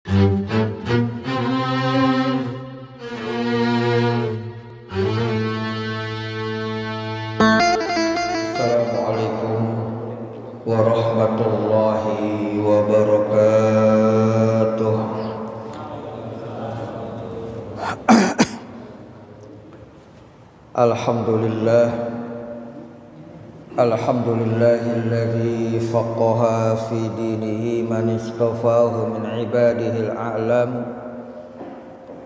Assalamualaikum warahmatullahi wabarakatuh. Alhamdulillahilladzi faqaha fi dinihi man istafahu min ibadihil a'lam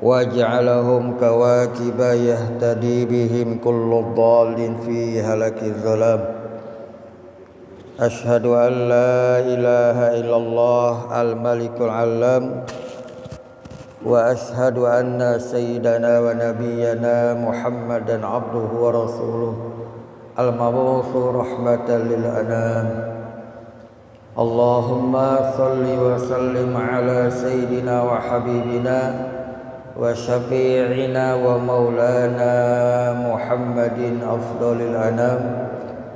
wa ja'alahum kawakiba yahtadi bihim kullu dhalin fi halakiz zalam. Ashhadu an la ilaha illallah al-malikul alam wa ashhadu anna sayyidana wa nabiyyana Muhammadan abduhu wa rasuluh al-mab'utsu rahmatan lil anam. Allahumma salli wa sallim ala sayyidina wa habibina wa syafi'ina wa maulana Muhammadin afdalil anam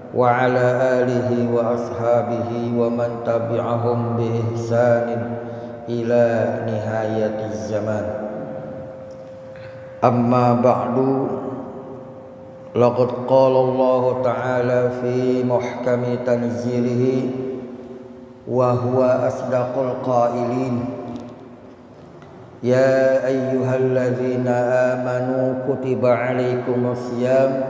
wa ala alihi wa ashabihi wa man tabi'ahum bi ihsanin ila nihayatiz zaman. Amma ba'du, laqad qala Allah ta'ala fi muhkami tanzilihi wa huwa asdaqul qailin. Ya ayyuhalladzina amanu kutiba alaikumus syiyam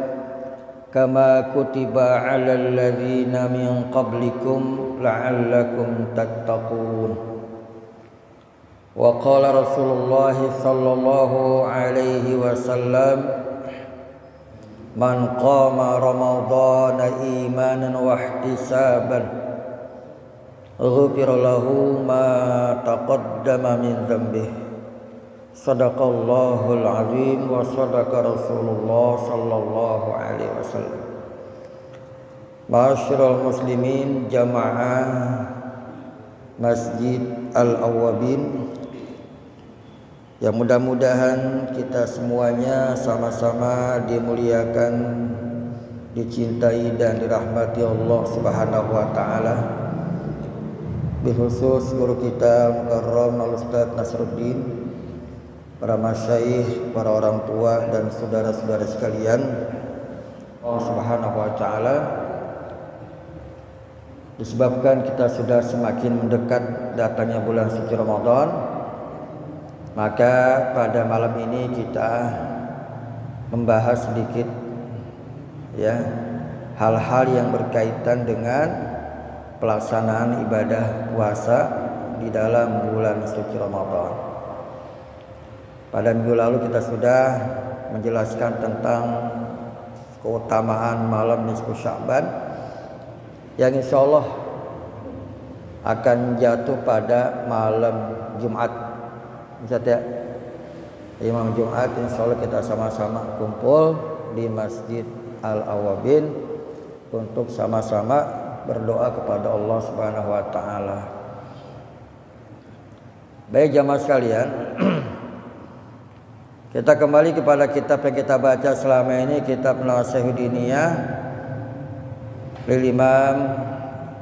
kama kutiba 'alal ladzina min qablikum la'allakum tattaqun. Wa qala Rasulullah sallallahu alaihi wasallam, man qama ramadhana imanan wa ihtisaban ghufira lahu ma taqaddama min dhanbihi. Sadaqallahul azim wa sadaqa Rasulullah sallallahu alaihi wasallam. Ma'asyiral muslimin jamaah Masjid Al-Awwabin, yang mudah-mudahan kita semuanya sama-sama dimuliakan, dicintai dan dirahmati Allah Subhanahu wa taala. Khusus guru kita Mukarram Al-Ustaz Nasruddin, para masyayikh, para orang tua dan saudara-saudara sekalian, Allah Subhanahu wa taala, disebabkan kita sudah semakin mendekat datangnya bulan suci Ramadan, maka pada malam ini kita membahas sedikit hal-hal yang berkaitan dengan pelaksanaan ibadah puasa di dalam bulan suci Ramadan. Pada minggu lalu kita sudah menjelaskan tentang keutamaan malam nisfu Sya'ban yang insyaallah akan jatuh pada malam Jumat. Misalnya Imam Jumat, insyaallah kita sama-sama kumpul di Masjid Al-Awwabin untuk sama-sama berdoa kepada Allah Subhanahu wa taala. Baik jamaah sekalian, kita kembali kepada kitab yang kita baca selama ini, kitab Nasihat Diniyah lil Imam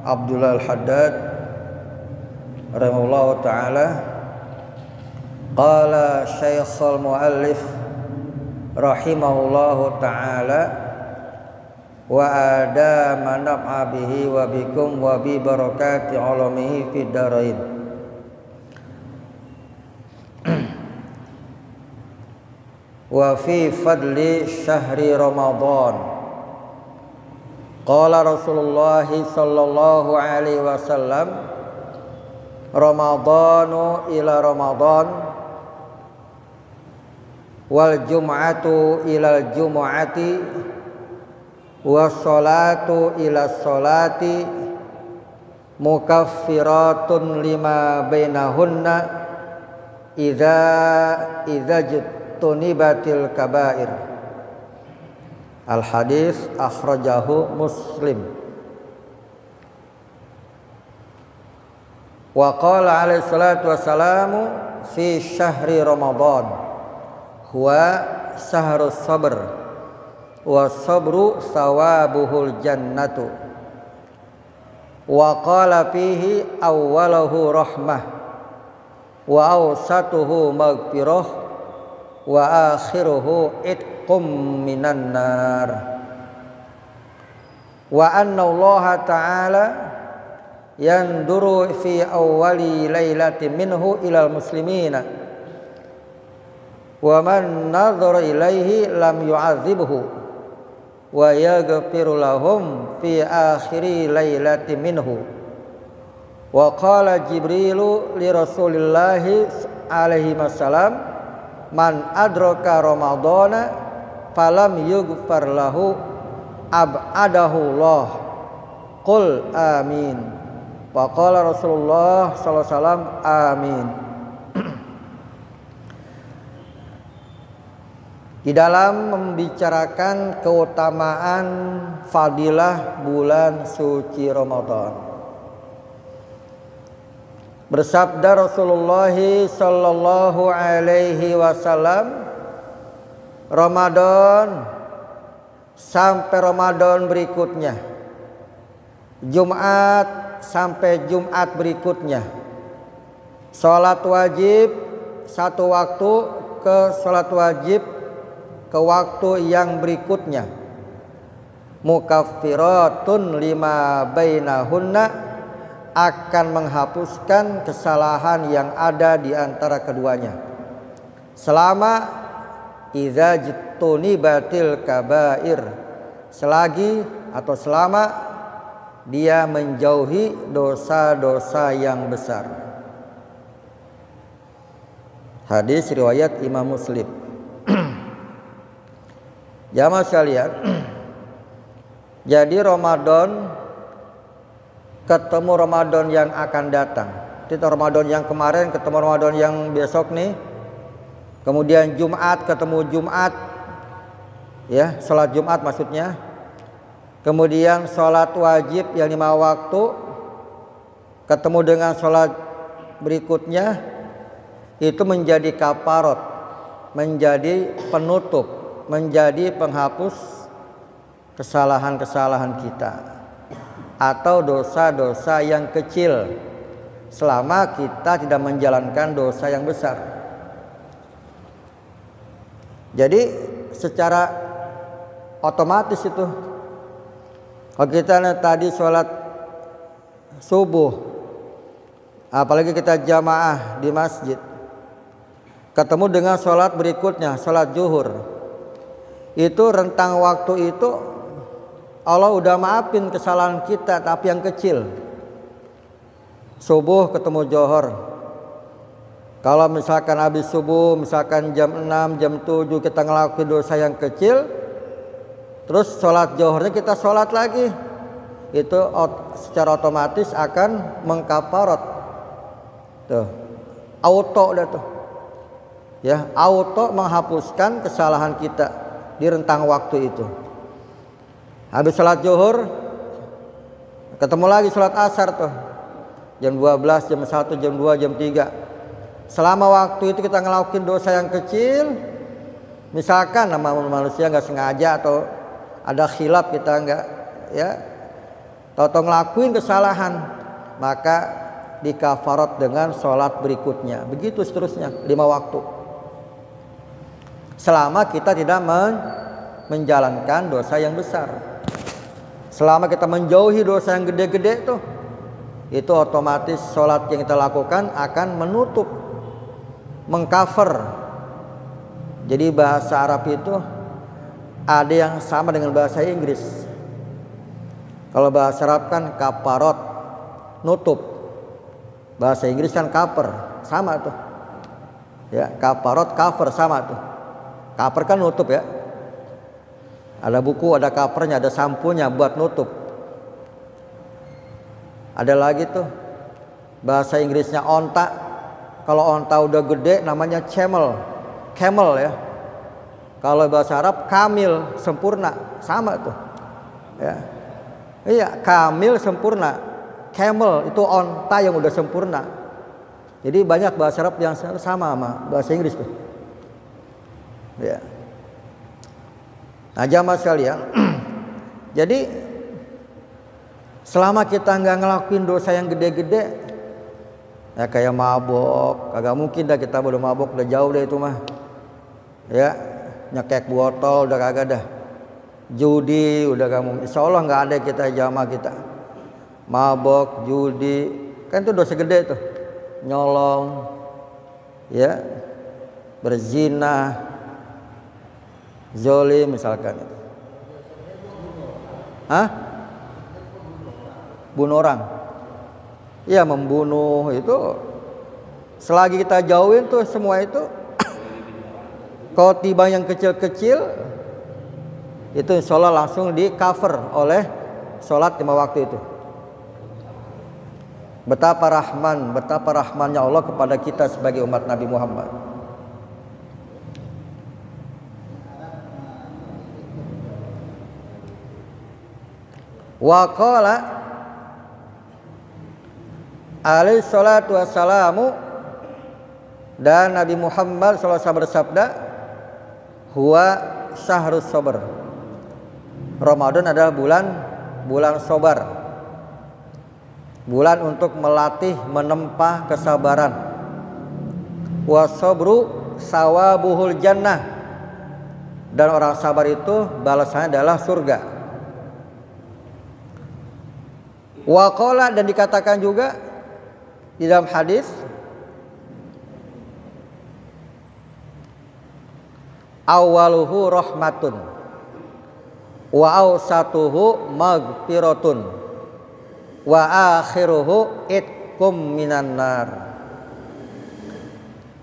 Abdullah Al-Haddad rahimahullahu taala. Qala Syekhul Muallif rahimahullahu taala, wa adama naf'a bihi wa bikum wa bi barakati ulamihi fid darain. Wa fi fadli syahri Ramadan, qala Rasulullah sallallahu alaihi wasallam, Ramadanu ila Ramadan wal jum'atu ilal jum'ati wassalatu ila sholati mukaffiratun lima bainahunna idza jtunibatil kabair. Al hadis akhrajahu Muslim. Wa qala alaihi salatu wassalamu fi syahri Ramadan huwa syahrus sabr wa sabru sawabuhul jannatu wa qala fihi awwalahu rahmah wa awsatuhu maghfirah wa akhiruhu itqum minan nar. Wa anna Allah ta'ala yanduru fi awwali lailatin minhu ilal muslimina wa man nadhara ilaihi lam yu'adzibhu wa yaghfiru lahum fi akhiri lailatin minhu. Wa qala Jibrilu li Rasulillahi alaihi wasallam man adraka ramadhana falam yughfar lahu ab'adahu Allah. Qul amin. Wa qala Rasulullah sallallahu alaihi wasallam amin. Di dalam membicarakan keutamaan fadilah bulan suci Ramadan, bersabda Rasulullah sallallahu alaihi wasallam, Ramadan sampai Ramadan berikutnya, Jumat sampai Jumat berikutnya, salat wajib satu waktu ke salat wajib ke waktu yang berikutnya, mukaffiratun lima bainahunna, akan menghapuskan kesalahan yang ada di antara keduanya selama idza jtunibatil kabair, selagi atau selama dia menjauhi dosa-dosa yang besar. Hadis riwayat Imam Muslim. Jamaah sekalian, jadi Ramadan ketemu Ramadan yang akan datang. Kita Ramadan yang kemarin ketemu Ramadan yang besok nih. Kemudian Jumat ketemu Jumat, ya, sholat Jumat maksudnya. Kemudian sholat wajib yang 5 waktu ketemu dengan sholat berikutnya, itu menjadi kafarot, menjadi penutup, menjadi penghapus kesalahan-kesalahan kita atau dosa-dosa yang kecil selama kita tidak menjalankan dosa yang besar. Jadi secara otomatis itu, kalau kita tadi sholat subuh, apalagi kita jamaah di masjid, ketemu dengan sholat berikutnya, sholat zuhur, itu rentang waktu itu Allah udah maafin kesalahan kita, tapi yang kecil. Subuh ketemu johor, kalau misalkan habis subuh, misalkan jam 6, jam 7 kita ngelakuin dosa yang kecil, terus sholat johornya kita sholat lagi, itu secara otomatis akan mengkafarot. Tuh, auto dah tuh, ya, auto menghapuskan kesalahan kita di rentang waktu itu. Habis sholat zuhur ketemu lagi sholat asar tuh, jam 12, jam 1, jam 2, jam 3. Selama waktu itu kita ngelakuin dosa yang kecil, misalkan nama manusia nggak sengaja atau ada khilaf, kita nggak, ya, atau ngelakuin kesalahan, maka dikafarot dengan sholat berikutnya. Begitu seterusnya 5 waktu. Selama kita tidak menjalankan dosa yang besar, selama kita menjauhi dosa yang gede-gede itu otomatis sholat yang kita lakukan akan menutup, mengcover. Jadi bahasa Arab itu ada yang sama dengan bahasa Inggris. Kalau bahasa Arab kan kafarot, nutup. Bahasa Inggris kan cover, sama tuh. Ya, kafarot, cover, sama tuh. Cover kan nutup, ya. Ada buku, ada covernya, ada sampunya buat nutup. Ada lagi tuh bahasa Inggrisnya onta. Kalau onta udah gede namanya camel, ya. Kalau bahasa Arab kamil, sempurna, sama tuh. Ya. Iya, kamil sempurna. Camel itu onta yang udah sempurna. Jadi banyak bahasa Arab yang sama sama bahasa Inggris tuh. Ya. Nah, jamaah sekalian, jadi selama kita nggak ngelakuin dosa yang gede-gede, Ya kayak mabok, kagak mungkin dah kita belum mabok, udah jauh deh itu mah. Ya, nyekek botol udah kagak dah. Judi udah gak mungkin. Insya Allah nggak ada kita jamaah kita. Mabok, judi, kan itu dosa gede tuh. Nyolong, ya, berzina, zolim misalkan. Hah? Bunuh orang. Ya membunuh itu selagi kita jauhin tuh semua itu khotibah yang kecil-kecil itu insya Allah langsung di cover oleh sholat 5 waktu itu. Betapa rahmannya Allah kepada kita sebagai umat Nabi Muhammad. Wa qala alaihi salatu wassalamu, dan Nabi Muhammad SAW bersabda, huwa syahrus sabr. Ramadan adalah bulan sabar. Bulan untuk melatih menempa kesabaran. Wa sabru sawabuhul jannah. Dan orang sabar itu balasannya adalah surga. Wa qala, dan dikatakan juga di dalam hadis, awaluhu rahmatun wa awsatuhu maghfiratun wa akhiruhu itkum minan nar.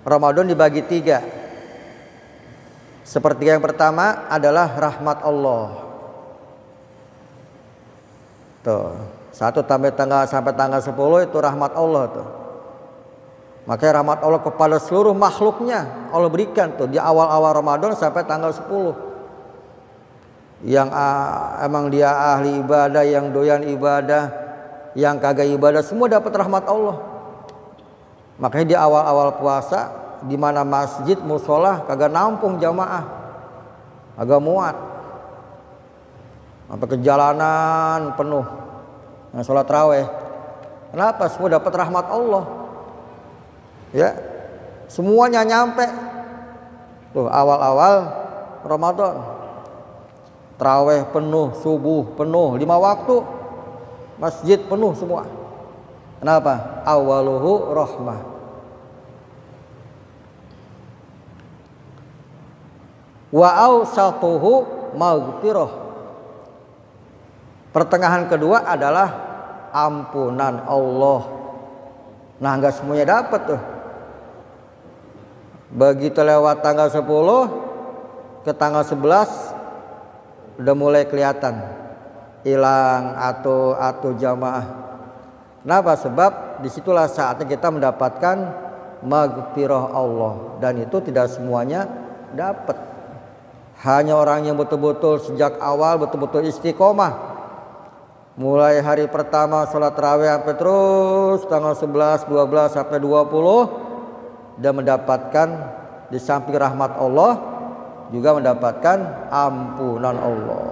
Ramadan dibagi 3. Sepertiga yang pertama adalah rahmat Allah. Tuh, 1 sampai tanggal 10 itu rahmat Allah tuh. Makanya rahmat Allah kepada seluruh makhluknya Allah berikan tuh di awal-awal Ramadan sampai tanggal 10. Yang emang dia ahli ibadah, yang doyan ibadah, yang kagak ibadah, semua dapat rahmat Allah. Makanya di awal-awal puasa, di mana masjid, musola kagak nampung jamaah, agak muat, sampai ke jalanan penuh yang sholat raweh. Kenapa? Semua dapat rahmat Allah. Ya, semuanya nyampe. Tuh awal-awal Ramadan, taraweh penuh, subuh penuh, 5 waktu, masjid penuh semua. Kenapa? Awaluhu rahmah. Wa awsatuhu maghfirah. Pertengahan kedua adalah ampunan Allah. Nah, enggak semuanya dapat tuh. Begitu lewat tanggal 10 ke tanggal 11 udah mulai kelihatan hilang atau jamaah. Kenapa? Sebab disitulah saatnya kita mendapatkan maghfirah Allah, dan itu tidak semuanya dapat. Hanya orang yang betul-betul sejak awal betul-betul istiqomah. Mulai hari pertama sholat raweh sampai terus tanggal 11, 12 sampai 20 dan mendapatkan di samping rahmat Allah juga mendapatkan ampunan Allah.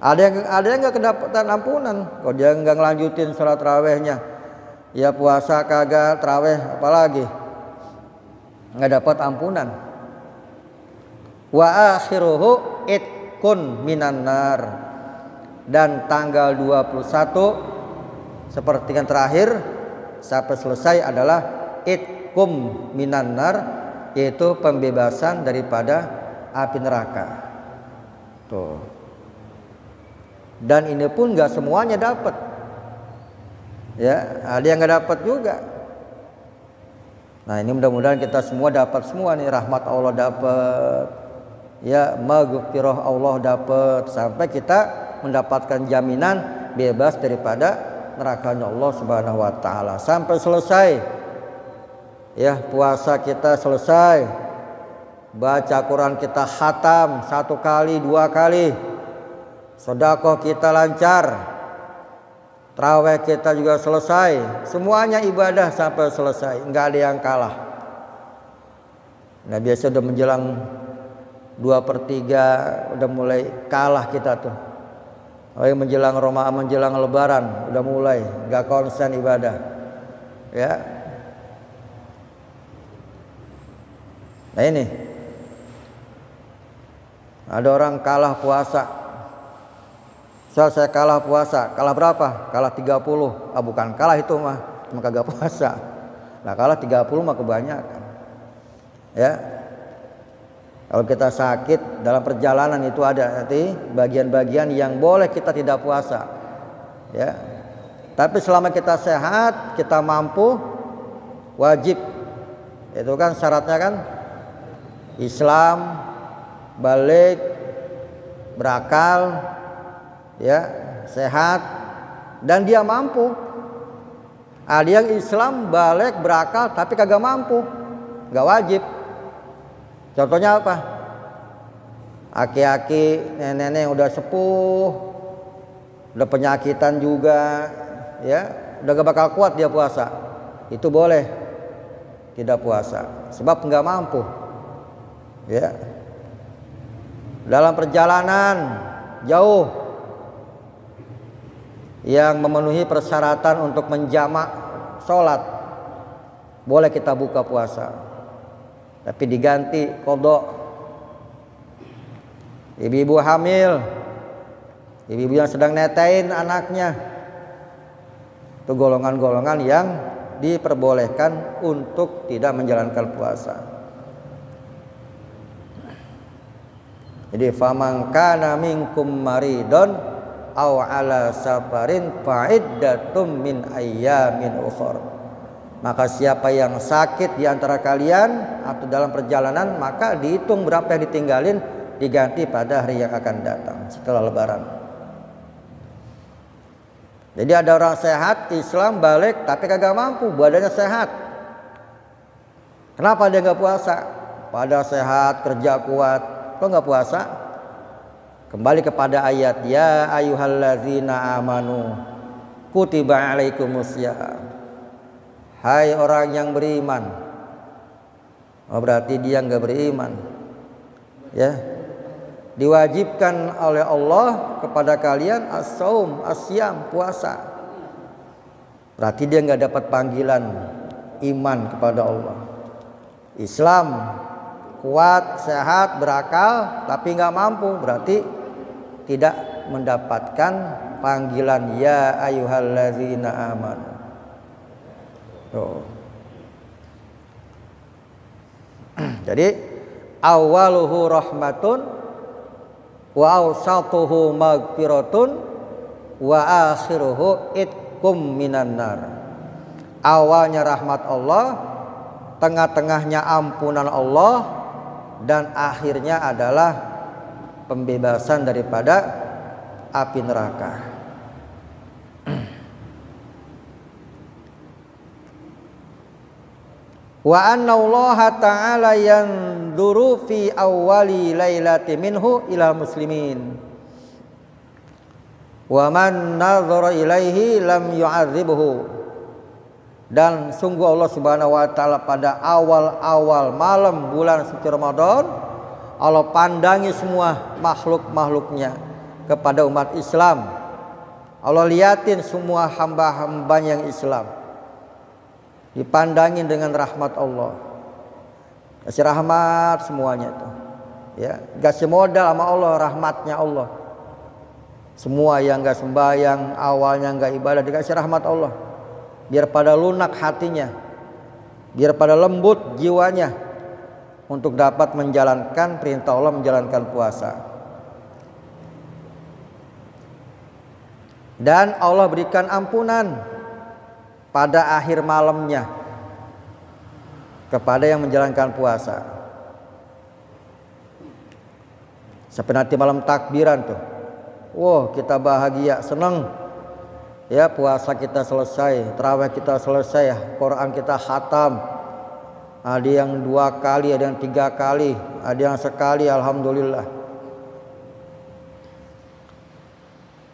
Ada yang nggak kedapatan ampunan, kalau dia nggak ngelanjutin sholat rawehnya, ya puasa kagak, raweh apalagi nggak dapat ampunan. Wa akhiruhu itkun minan nar. Dan tanggal 21 seperti yang terakhir sampai selesai adalah itkum minan nar, yaitu pembebasan daripada api neraka. Tuh. Dan ini pun nggak semuanya dapat. Ya, ada yang nggak dapat juga. Nah, ini mudah-mudahan kita semua dapat semua nih, rahmat Allah dapat. Ya, maghfirah Allah dapat, sampai kita mendapatkan jaminan bebas daripada nerakanya Allah Subhanahu wa taala sampai selesai. Ya, puasa kita selesai, baca Quran kita khatam 1 kali 2 kali, sedekah kita lancar, tarawih kita juga selesai, semuanya ibadah sampai selesai, nggak ada yang kalah. Nah, biasa udah menjelang 2/3 udah mulai kalah kita tuh. Menjelang Ramadan, menjelang Lebaran udah mulai nggak konsen ibadah. Ya, Nah ini, ada orang kalah puasa. Saya kalah puasa, kalah berapa? Kalah 30. Bukan kalah itu mah, cuma kagak puasa. Nah kalah 30 mah kebanyakan. Ya, kalau kita sakit dalam perjalanan itu ada nanti bagian-bagian yang boleh kita tidak puasa. Ya, tapi selama kita sehat, kita mampu, wajib. Itu kan syaratnya kan Islam, balik, berakal, ya, sehat, dan dia mampu. Ada yang Islam, balik, berakal, tapi kagak mampu, nggak wajib. Contohnya apa? Aki-aki, nenek-nenek yang udah sepuh, udah penyakitan juga, ya, udah gak bakal kuat dia puasa. Itu boleh tidak puasa, sebab nggak mampu. Ya, dalam perjalanan jauh yang memenuhi persyaratan untuk menjamak sholat, boleh kita buka puasa, tapi diganti qadha. Ibu-ibu hamil, ibu-ibu yang sedang netein anaknya, itu golongan-golongan yang diperbolehkan untuk tidak menjalankan puasa. Jadi faman kana minkum maridon aw ala safarin fa'iddatum min ayyamin ukhra. Maka siapa yang sakit di antara kalian atau dalam perjalanan, maka dihitung berapa yang ditinggalin, diganti pada hari yang akan datang setelah lebaran. Jadi ada orang sehat, Islam, balik, tapi kagak mampu, badannya sehat. Kenapa dia nggak puasa? Padahal sehat, kerja kuat, kok nggak puasa? Kembali kepada ayat, ya ayyuhallazina amanu kutiba alaikumusiyam. Hai orang yang beriman. Oh, berarti dia nggak beriman. Ya, diwajibkan oleh Allah kepada kalian as-saum, asyam, puasa. Berarti dia nggak dapat panggilan iman kepada Allah. Islam, kuat, sehat, berakal, tapi nggak mampu, berarti tidak mendapatkan panggilan ya ayyuhallazina amanu. Jadi awaluhu rahmatun wa awsatuhu maghfiratun wa akhiruhu itkum minan nar. Awalnya rahmat Allah, tengah-tengahnya ampunan Allah, dan akhirnya adalah pembebasan daripada api neraka. Wa anna Allah ta'ala yanzuru fi awwali lailati minhu ila muslimin wa man nazara ilaihi lam yu'adzibhu. Dan sungguh Allah Subhanahu wa taala pada awal-awal malam bulan suci Ramadan, Allah pandangi semua makhluk-makhluknya kepada umat Islam. Allah liatin semua hamba-hambanya yang Islam, dipandangin dengan rahmat Allah. Kasih rahmat semuanya itu. Ya, kasih modal sama Allah, rahmatnya Allah. Semua yang enggak sembahyang, awalnya enggak ibadah, dikasih rahmat Allah. Biar pada lunak hatinya, biar pada lembut jiwanya untuk dapat menjalankan perintah Allah, menjalankan puasa. Dan Allah berikan ampunan pada akhir malamnya kepada yang menjalankan puasa. Sampai nanti malam takbiran tuh, wow, kita bahagia, senang. Ya, puasa kita selesai, tarawih kita selesai, Quran kita khatam. Ada yang 2 kali, ada yang 3 kali, ada yang sekali, alhamdulillah.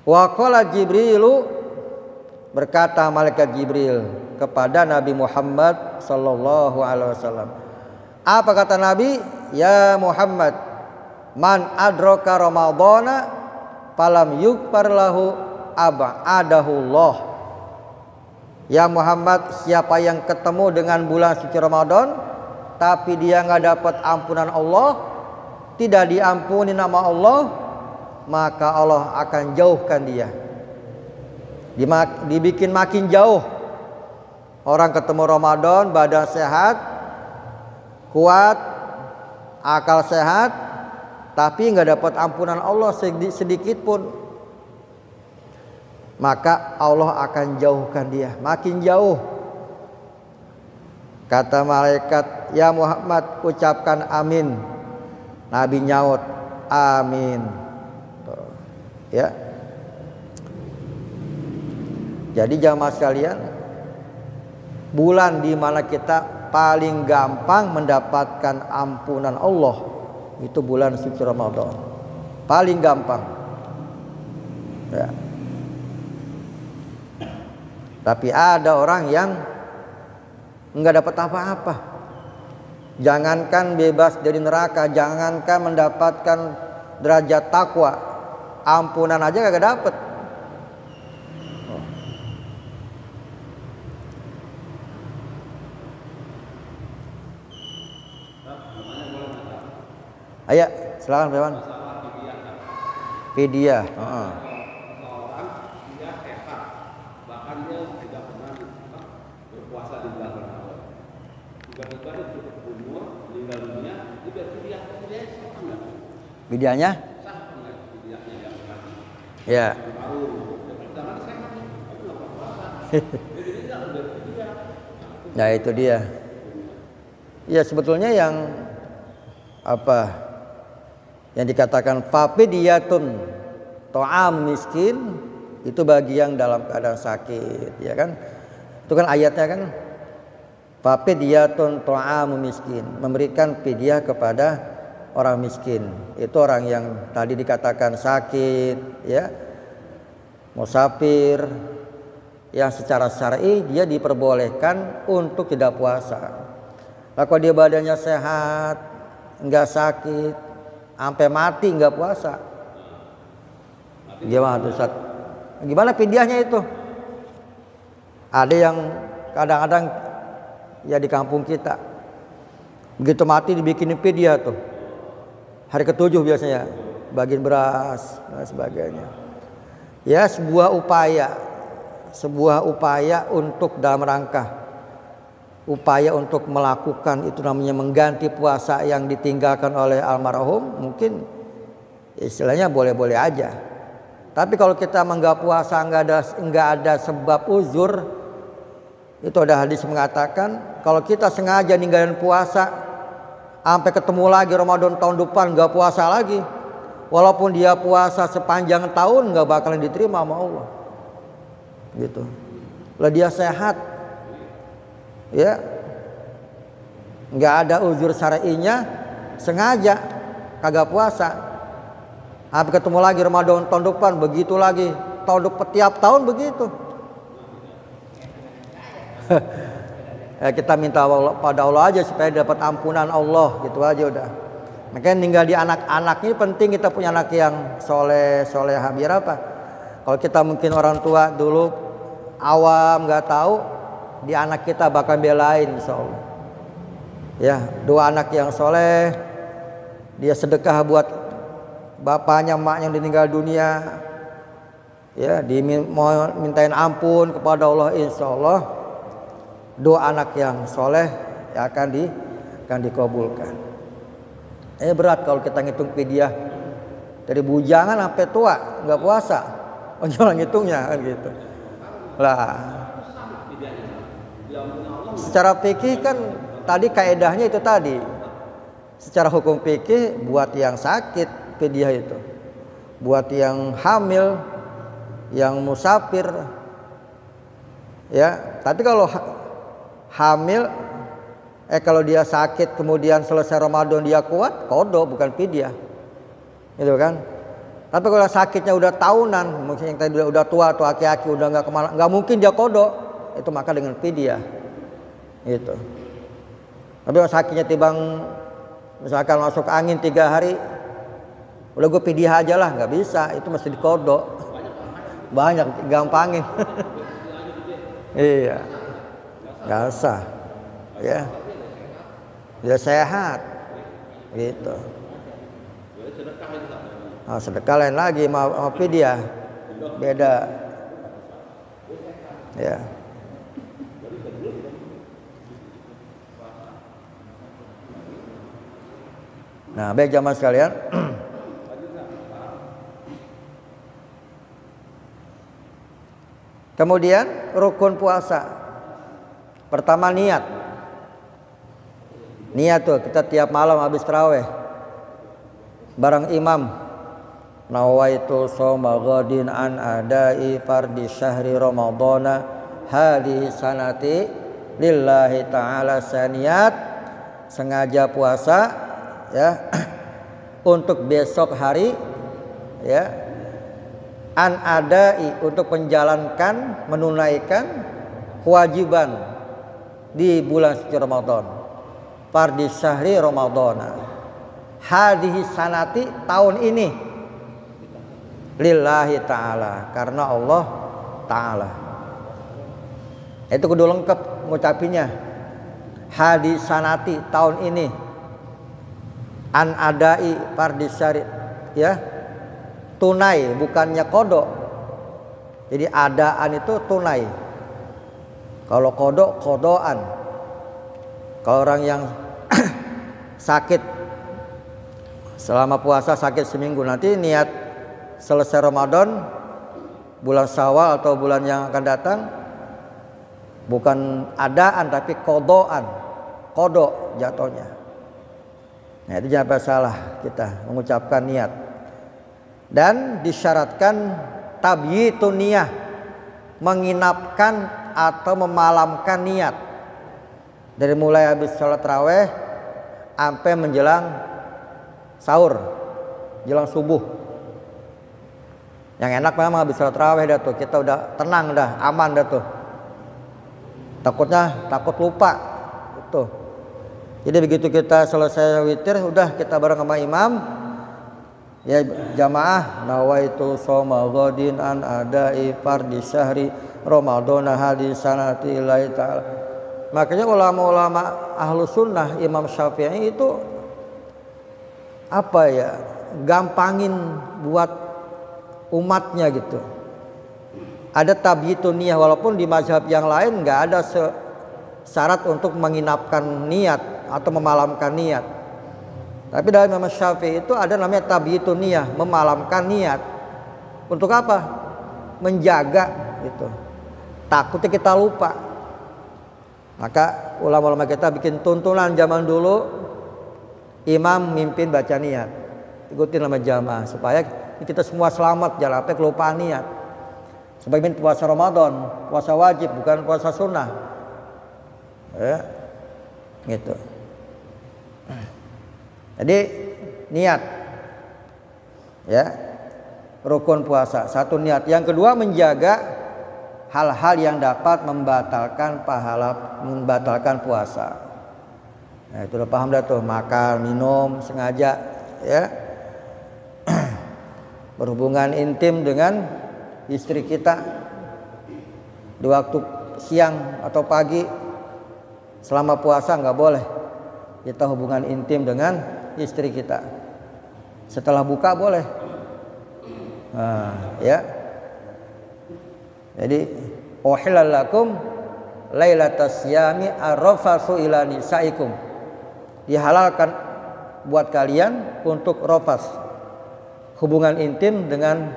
Wa qala Jibrilu, berkata malaikat Jibril kepada Nabi Muhammad sallallahu alaihi wasallam. Apa kata Nabi? Ya Muhammad, man adraka ramadhana falam yughfar lahu ab'adahullah. Ya Muhammad, siapa yang ketemu dengan bulan suci Ramadan tapi dia nggak dapat ampunan Allah, tidak diampuni nama Allah, maka Allah akan jauhkan dia. Dibikin makin jauh. Orang ketemu Ramadan, badan sehat, kuat, akal sehat, tapi nggak dapat ampunan Allah sedikit pun, maka Allah akan jauhkan dia, makin jauh. Kata malaikat, ya Muhammad, ucapkan amin. Nabi nyaut, amin. Ya. Jadi jamaah sekalian, bulan di mana kita paling gampang mendapatkan ampunan Allah itu bulan suci Ramadan. Paling gampang. Ya. Tapi ada orang yang enggak dapat apa-apa. Jangankan bebas dari neraka, jangankan mendapatkan derajat takwa, ampunan aja kagak dapat. Ayo, silakan Dewan. Fidyah. Seorang dia sehat, bahkan dia tidak pernah berpuasa di bulan Ramadan. Tiba-tiba dia cukup umur, meninggal dunia, dia fidyah sah enggak? Fidyahnya? Sah enggak fidyahnya yang tadi? Ya. Tahu, jangan sehat, tapi enggak berpuasa. Jadi tidak ada fidyah. Nah itu dia. Ya sebetulnya yang apa? Yang dikatakan fafidiyatun ta'am miskin itu bagi yang dalam keadaan sakit, ya kan? Itu kan ayatnya kan, fafidiyatun ta'am miskin, memberikan fidyah kepada orang miskin. Itu orang yang tadi dikatakan sakit, ya, musafir, yang secara syar'i dia diperbolehkan untuk tidak puasa. Nah, kalau dia badannya sehat, enggak sakit, sampai mati nggak puasa, gimana Ustaz? Gimana fidyahnya itu? Ada yang kadang-kadang ya di kampung kita begitu mati dibikinin fidyah tuh, hari ke-7 biasanya bagian beras dan sebagainya. Ya sebuah upaya untuk dalam rangka upaya untuk melakukan itu namanya mengganti puasa yang ditinggalkan oleh almarhum, mungkin istilahnya boleh-boleh aja. Tapi kalau kita enggak puasa enggak ada sebab uzur, itu ada hadis mengatakan kalau kita sengaja ninggalin puasa sampai ketemu lagi Ramadan tahun depan enggak puasa lagi, walaupun dia puasa sepanjang tahun enggak bakalan diterima sama Allah. Gitu. Lah dia sehat, ya, nggak ada uzur syar'inya, sengaja kagak puasa, habis ketemu lagi Ramadan tahun depan begitu lagi, tiap tahun begitu. Ya, kita minta pada Allah aja supaya dapat ampunan Allah, gitu aja udah. Makanya tinggal di anak-anak ini penting kita punya anak yang soleh biar apa? Kalau kita mungkin orang tua dulu awam nggak tahu, di anak kita bakal belain insyaallah. Ya, dua anak yang soleh, dia sedekah buat bapaknya, emaknya yang ditinggal dunia. Ya, mau mintain ampun kepada Allah, insyaallah doa anak yang soleh ya akan dikabulkan. Berat kalau kita ngitung fidyah dari bujangan sampai tua nggak puasa, jangan ngitungnya kan gitu. Lah, secara fikih kan tadi kaedahnya itu tadi. Secara hukum fikih buat yang sakit fidyah itu, buat yang hamil, yang musafir, ya. Tapi kalau hamil, kalau dia sakit kemudian selesai Ramadan dia kuat, qada bukan fidyah, gitu kan? Tapi kalau sakitnya udah tahunan, mungkin yang tadi udah tua atau aki-aki udah nggak kemana, nggak mungkin dia qada, itu maka dengan fidyah, gitu. Tapi kalau sakitnya tibang misalkan masuk angin 3 hari, udah gue fidyah aja lah, nggak bisa, itu mesti diqada. Banyak gampangin. Iya, nggak usah, ya. Dia sehat. Gitu. Sedekah itu sama. Nah, sedekah lain lagi sama fidyah. Beda. Ya. Nah, baik jamaah sekalian. Kemudian rukun puasa. Pertama niat. Niat tuh kita tiap malam habis tarawih bareng imam. Nawaitu shauma ghadin an adai fardhi syahri ramadhana hadhihi sanati lillahi ta'ala saniyat. Sengaja puasa ya untuk besok hari ya, an adai untuk menjalankan menunaikan kewajiban di bulan suci Ramadan, fardhi syahri Ramadhana hadhihi sanati tahun ini lillahi ta'ala karena Allah ta'ala. Itu kudu lengkap ngucapinnya. Hadhihi sanati tahun ini, an adai fardhi syahri ya, tunai bukannya kodok. Jadi adaan itu tunai. Kalau kodok kodoan. Kalau orang yang sakit selama puasa sakit seminggu, nanti niat selesai Ramadan bulan Syawal atau bulan yang akan datang bukan adaan tapi kodoan, kodok jatuhnya. Nah itu jangan salah kita mengucapkan niat. Dan disyaratkan tabyitun niyah, menginapkan atau memalamkan niat dari mulai habis sholat tarawih sampai menjelang sahur, jelang subuh. Yang enak memang habis sholat tarawih dah tuh, kita udah tenang dah, aman dah tuh. Takut lupa tuh. Jadi begitu kita selesai witir, udah kita bareng sama imam. Ya jamaah, nawaitu shauma ghadin an adai fardhi syahri ramadhana hadhihi sanati lillahi ta'ala. Makanya ulama-ulama ahlu sunnah Imam Syafi'i itu apa ya, gampangin buat umatnya gitu. Ada tabyitun niyah, walaupun di mazhab yang lain nggak ada syarat untuk menginapkan niat atau memalamkan niat. Tapi dalam Imam Syafi'i itu ada namanya tabyitun niyah, memalamkan niat. Untuk apa? Menjaga gitu. Takutnya kita lupa. Maka ulama-ulama kita bikin tuntunan zaman dulu, imam mimpin baca niat. Ikutin sama jamaah supaya kita semua selamat, jangan sampai kelupaan niat. Sebagian puasa Ramadan, puasa wajib bukan puasa sunnah. Ya. Gitu. Jadi niat ya, rukun puasa. Satu niat. Yang kedua menjaga hal-hal yang dapat membatalkan pahala, membatalkan puasa. Nah, itu udah paham dah tuh, makan, minum sengaja ya. Berhubungan intim dengan istri kita di waktu siang atau pagi selama puasa nggak boleh kita hubungan intim dengan istri kita. Setelah buka boleh. Nah, ya. Jadi uhillal lakum lailatas syami arrafasu ila nisaikum. Dihalalkan buat kalian untuk rafas, hubungan intim dengan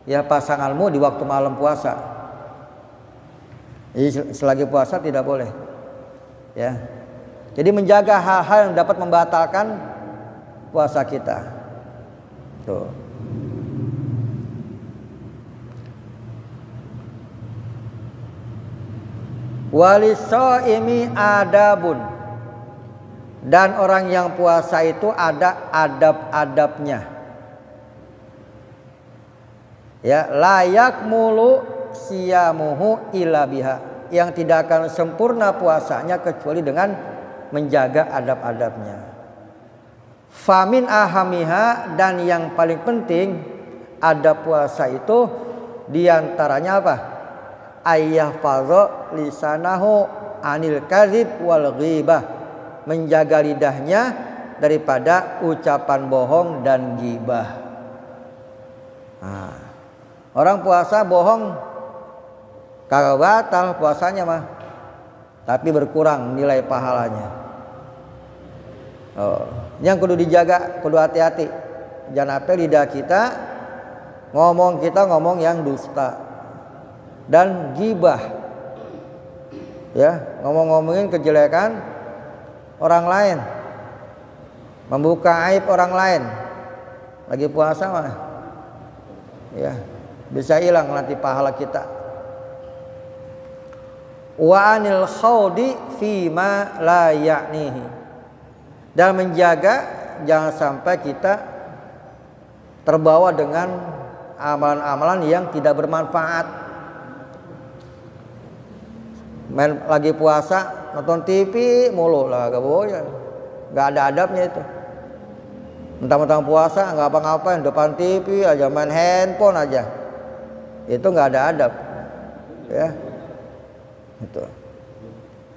ya pasanganmu di waktu malam puasa. Jadi selagi puasa tidak boleh. Ya. Jadi menjaga hal-hal yang dapat membatalkan puasa kita. Tuh. Walisaimi adabun. Dan orang yang puasa itu ada adab-adabnya. Ya, layak mulu siyamuhu illa biha. Yang tidak akan sempurna puasanya kecuali dengan menjaga adab-adabnya. Famin ahamiha, dan yang paling penting adab puasa itu diantaranya apa? Ayyah fadho lisanahu anil kadzib wal ghibah. menjaga lidahnya daripada ucapan bohong dan ghibah. Nah, orang puasa bohong kagak batal puasanya mah, tapi berkurang nilai pahalanya. Yang kudu dijaga, kudu hati-hati. Jangan sampai lidah kita ngomong yang dusta dan ghibah. Ya, ngomongin kejelekan orang lain, membuka aib orang lain. Lagi puasa mah, ya bisa hilang nanti pahala kita. Wa anil khawdi fima la ya'nihi, dan menjaga jangan sampai kita terbawa dengan amalan-amalan yang tidak bermanfaat. Lagi puasa nonton TV mulu lah, gak boleh, gak ada adabnya itu. Mentang-mentang puasa nggak apa-ngapain, depan TV aja, main handphone aja, itu nggak ada adab, ya. Itu.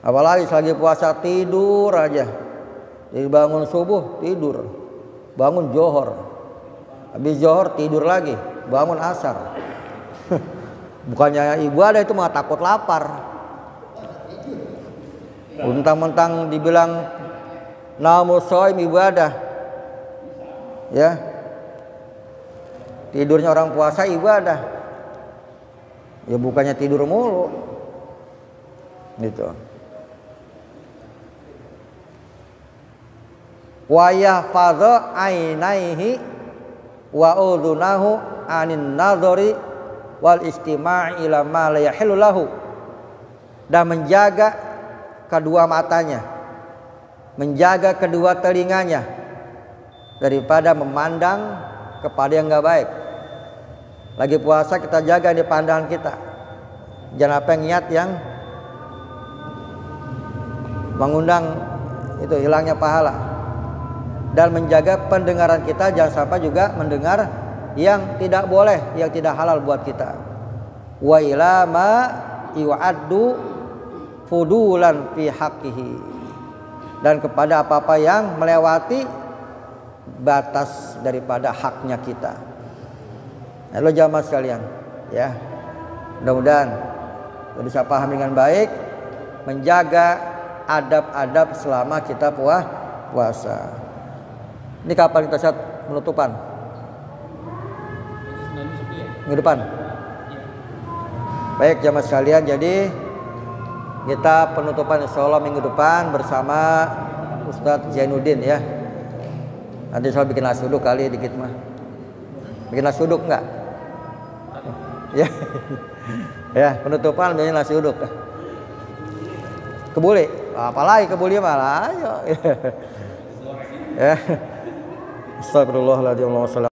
Apalagi lagi puasa tidur aja, jadi bangun subuh tidur, bangun johor, habis johor tidur lagi, bangun asar. Bukannya ibadah, itu mah takut lapar. Mentang-mentang dibilang namus shaim ibadah, ya, tidurnya orang puasa ibadah, ya bukannya tidur mulu, gitu. Wa yahfadha ainaihi wa udhunahu anin nadhari wal istima'i ila ma la yahillu lahu, dan menjaga kedua matanya, menjaga kedua telinganya daripada memandang kepada yang nggak baik. Lagi puasa kita jaga di pandangan kita, jangan apa niat yang mengundang itu hilangnya pahala. Dan menjaga pendengaran kita, jangan sampai juga mendengar yang tidak boleh, yang tidak halal buat kita. Wa ila ma yu'addu fudulan fi haqqihi, dan kepada apa-apa yang melewati batas daripada haknya kita. Halo jamaah sekalian, ya, mudah-mudahan bisa paham dengan baik, menjaga adab-adab selama kita puasa. Ini kapan kita saat penutupan? Minggu depan. Baik jamaah sekalian, jadi kita penutupan insyaallah minggu depan bersama Ustadz Zainuddin, ya. Nanti saya bikin nasi uduk kali dikit mah. Bikin nasi uduk enggak? Ya. Ya, penutupan bikin nasi uduk. Kebuli, apalagi kebuli malah ayo. Ya. Astagfirullahaladzim.